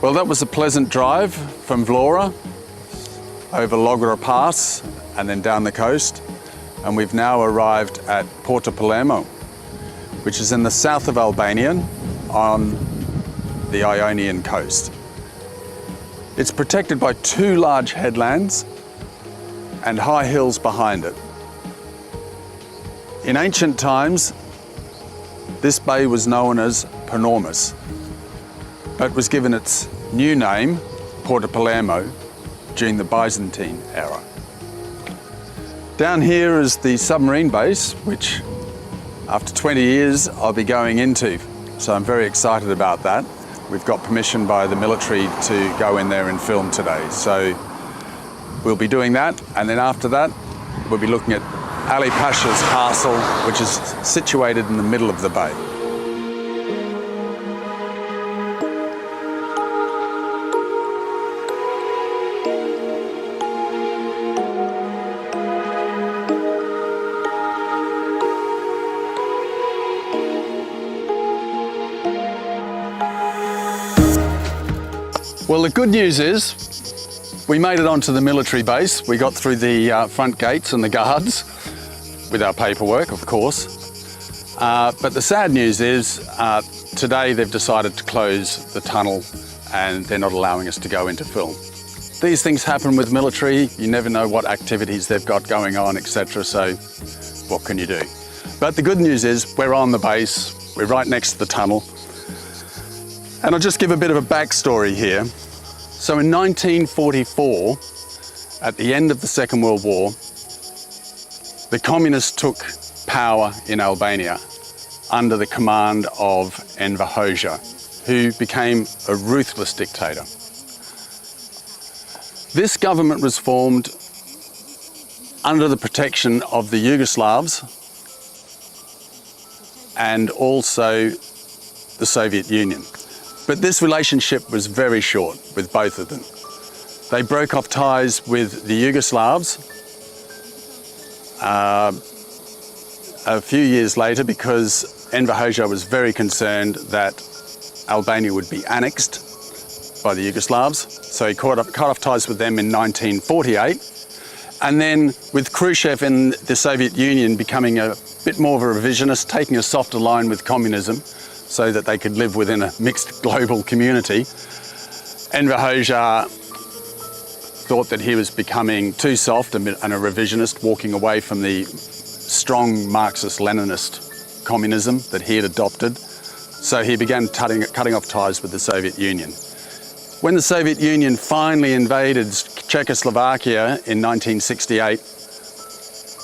Well, that was a pleasant drive from Vlora over Logra Pass and then down the coast. And we've now arrived at Porto Palermo, which is in the south of Albania on the Ionian coast. It's protected by two large headlands and high hills behind it. In ancient times, this bay was known as Panormus, but was given its new name, Porto Palermo, during the Byzantine era. Down here is the submarine base, which after 20 years I'll be going into, so I'm very excited about that. We've got permission by the military to go in there and film today, so we'll be doing that, and then after that we'll be looking at Ali Pasha's castle, which is situated in the middle of the bay. Well, the good news is we made it onto the military base. We got through the front gates and the guards with our paperwork, of course. But the sad news is today they've decided to close the tunnel and they're not allowing us to go into film. These things happen with military. You never know what activities they've got going on, etc. So what can you do? But the good news is we're on the base. We're right next to the tunnel. And I'll just give a bit of a backstory here. So in 1944, at the end of the Second World War, the communists took power in Albania under the command of Enver Hoxha, who became a ruthless dictator. This government was formed under the protection of the Yugoslavs and also the Soviet Union. But this relationship was very short with both of them. They broke off ties with the Yugoslavs a few years later because Enver Hoxha was very concerned that Albania would be annexed by the Yugoslavs. So he cut off ties with them in 1948. And then with Khrushchev in the Soviet Union becoming a bit more of a revisionist, taking a softer line with communism, so that they could live within a mixed global community, Enver Hoxha thought that he was becoming too soft and a revisionist, walking away from the strong Marxist-Leninist communism that he had adopted. So he began cutting off ties with the Soviet Union. When the Soviet Union finally invaded Czechoslovakia in 1968,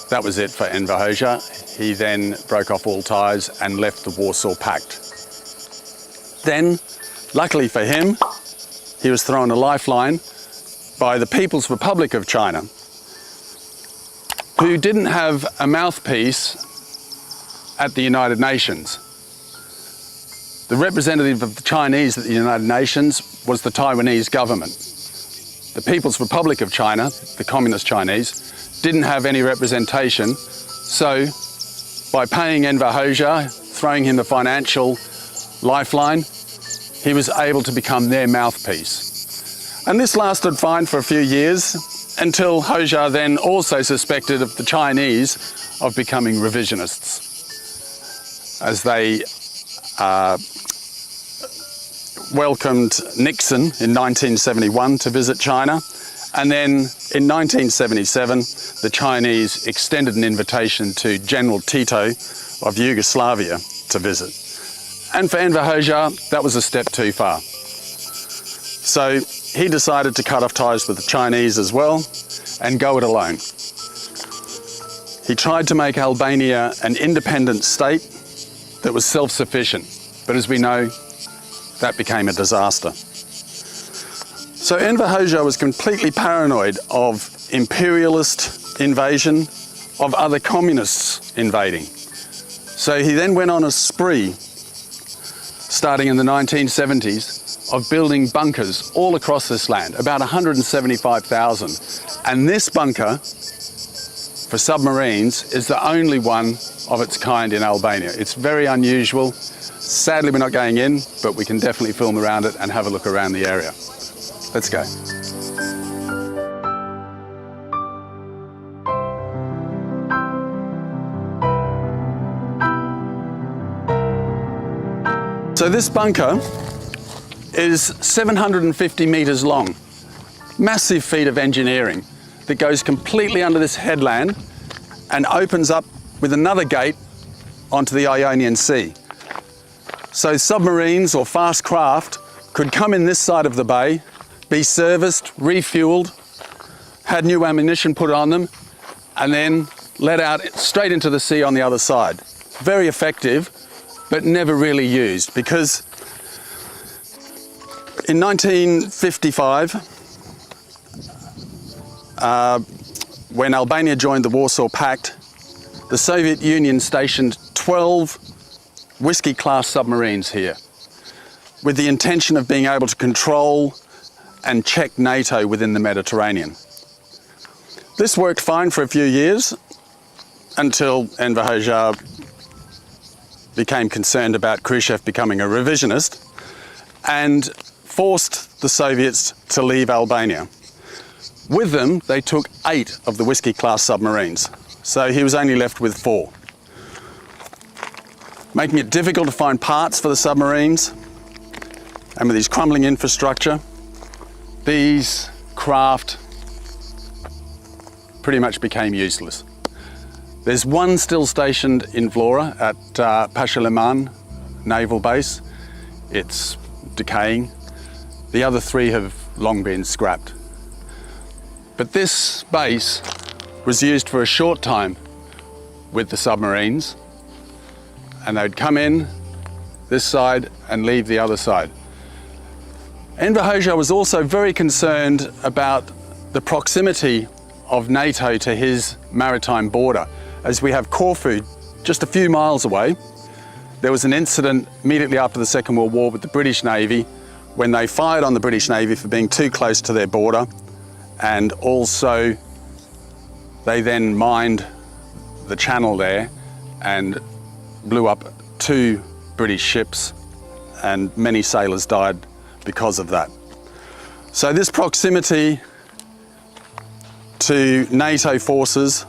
that was it for Enver Hoxha. He then broke off all ties and left the Warsaw Pact. Then, luckily for him, he was thrown a lifeline by the People's Republic of China, who didn't have a mouthpiece at the United Nations. The representative of the Chinese at the United Nations was the Taiwanese government. The People's Republic of China, the Communist Chinese, didn't have any representation, so by paying Enver Hoxha, throwing him the financial lifeline, he was able to become their mouthpiece. And this lasted fine for a few years until Hoxha then also suspected of the Chinese of becoming revisionists, as they welcomed Nixon in 1971 to visit China. And then in 1977, the Chinese extended an invitation to General Tito of Yugoslavia to visit. And for Enver Hoxha, that was a step too far. So he decided to cut off ties with the Chinese as well and go it alone. He tried to make Albania an independent state that was self-sufficient, but as we know, that became a disaster. So Enver Hoxha was completely paranoid of imperialist invasion, of other communists invading. So he then went on a spree, starting in the 1970s, of building bunkers all across this land, about 175,000. And this bunker for submarines is the only one of its kind in Albania. It's very unusual. Sadly, we're not going in, but we can definitely film around it and have a look around the area. Let's go. So this bunker is 750 meters long. Massive feat of engineering that goes completely under this headland and opens up with another gate onto the Ionian Sea. So submarines or fast craft could come in this side of the bay, be serviced, refueled, had new ammunition put on them, and then let out straight into the sea on the other side. Very effective, but never really used, because in 1955, when Albania joined the Warsaw Pact, the Soviet Union stationed 12 whiskey-class submarines here, with the intention of being able to control and check NATO within the Mediterranean. This worked fine for a few years, until Enver Hoxha became concerned about Khrushchev becoming a revisionist and forced the Soviets to leave Albania. With them, they took 8 of the whiskey-class submarines, so he was only left with 4, making it difficult to find parts for the submarines. And with his crumbling infrastructure, these craft pretty much became useless. There's one still stationed in Vlora at Palermo naval base. It's decaying. The other 3 have long been scrapped. But this base was used for a short time with the submarines, and they'd come in this side and leave the other side. Enver Hoxha was also very concerned about the proximity of NATO to his maritime border. As we have Corfu just a few miles away, there was an incident immediately after the Second World War with the British Navy when they fired on the British Navy for being too close to their border, and also they then mined the channel there and blew up 2 British ships, and many sailors died because of that. So this proximity to NATO forces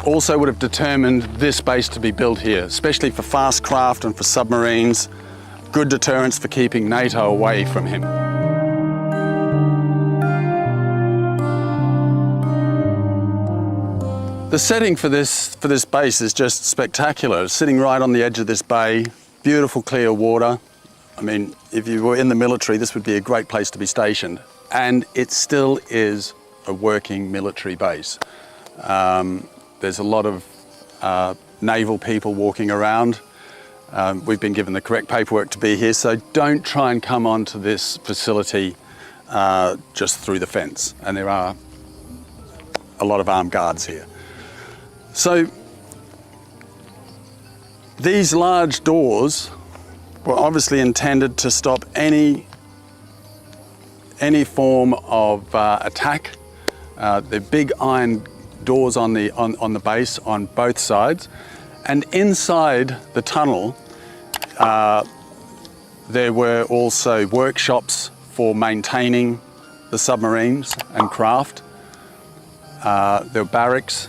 also would have determined this base to be built here, especially for fast craft and for submarines, good deterrence for keeping NATO away from him. The setting for this base is just spectacular. It's sitting right on the edge of this bay, beautiful clear water. I mean, if you were in the military, this would be a great place to be stationed. And it still is a working military base. There's a lot of naval people walking around. We've been given the correct paperwork to be here, so don't try and come onto this facility just through the fence. And there are a lot of armed guards here. So these large doors were obviously intended to stop any form of attack. They're big iron doors on the base on both sides, and inside the tunnel there were also workshops for maintaining the submarines and craft. There were barracks,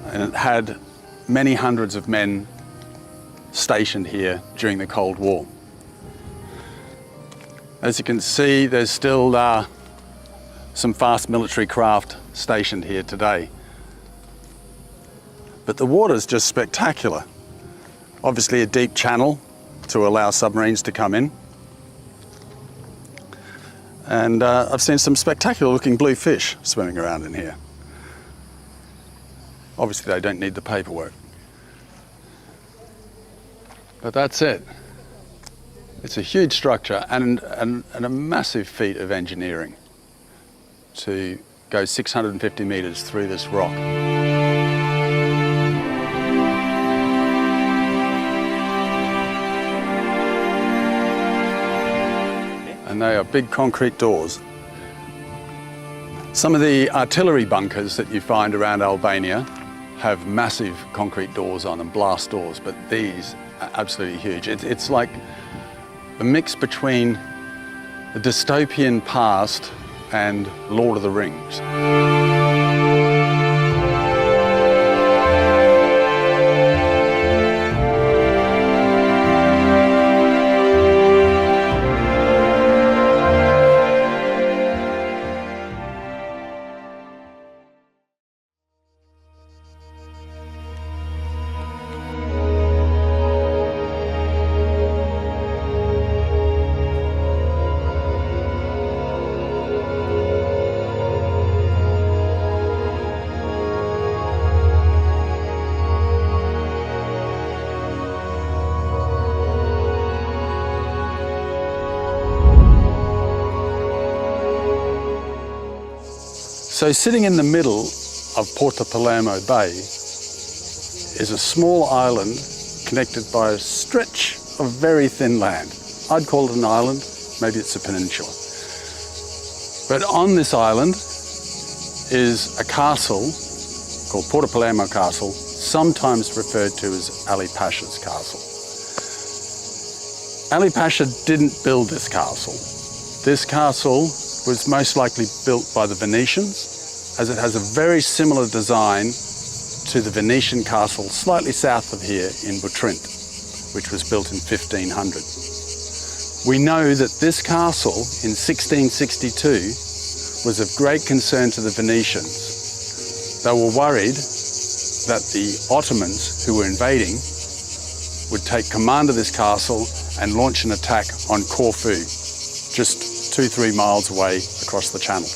and it had many hundreds of men stationed here during the Cold War. As you can see, there's still some fast military craft stationed here today. But the water's just spectacular. Obviously a deep channel to allow submarines to come in. And I've seen some spectacular looking blue fish swimming around in here. Obviously they don't need the paperwork. But that's it. It's a huge structure and a massive feat of engineering to go 650 meters through this rock. And they are big concrete doors. Some of the artillery bunkers that you find around Albania have massive concrete doors on them, blast doors, but these absolutely huge. It's like a mix between a dystopian past and Lord of the Rings. So sitting in the middle of Porto Palermo Bay is a small island connected by a stretch of very thin land. I'd call it an island, maybe it's a peninsula. But on this island is a castle called Porto Palermo Castle, sometimes referred to as Ali Pasha's castle. Ali Pasha didn't build this castle. This castle was most likely built by the Venetians, as it has a very similar design to the Venetian castle slightly south of here in Butrint, which was built in 1500. We know that this castle in 1662 was of great concern to the Venetians. They were worried that the Ottomans who were invading would take command of this castle and launch an attack on Corfu, just 2-3 miles away across the channel.